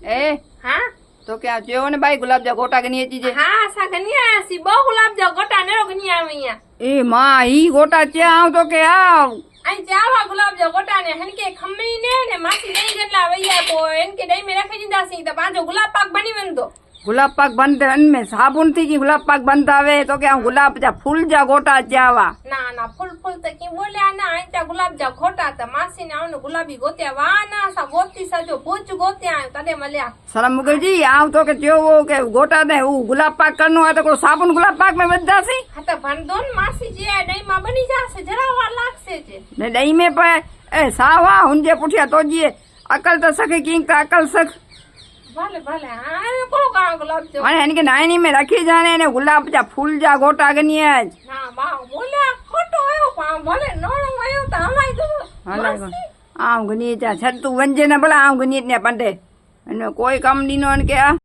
ए हाँ तो क्या जो ने भाई गुलाब जा गोटा गनी चीजे हाँ सा गनिया सी बो गुलाब जा गोटा नेरो गनिया मैया ए मां ई गोटा चे आव तो के आव आई जावा गुलाब जा गोटा ने हनके खम्मी ने मासी दई जेटला वैया को इनके दई में रखी दीदासी तो पांचो गुलाब पाक बनी वेंदो गुलाब पाक बनते में साबुन थी की गुलाब पाक बनता वे तो क्या गुलाब जा फूल जा गोटा चावा ना ना फूल फूल तो की बोल्या ना आई ता गुलाब जा खोटा तो मासी ने आवने गुलाबी गोत्या वाना सा गोती सा जो पूछ गोत्या तदे मल्या सलाम मुगल जी आव तो के जो वो के गोटा ने वो गुलाब पाक करनो है तो को साबुन गुलाब पाक में बच जासी हाँ तो भंडोन मासी जी दई में बनी जासे जरा वा लागसे जे ने दही में पे ए सावा हुंजे पुठिया तो जी अकल तो सके किंग का अकल सक भले भले हाँ को का गुलाब जो माने इनके नानी में रखी जाने ने गुलाब जा फूल जा गोटा गनी है ना बा बोल्या खोटो आयो पा भले नोणो आयो तो हलाई दो आव गनी चा छत तू वंजे ने भला आव गनी ने पंडे कोई कम दीनो के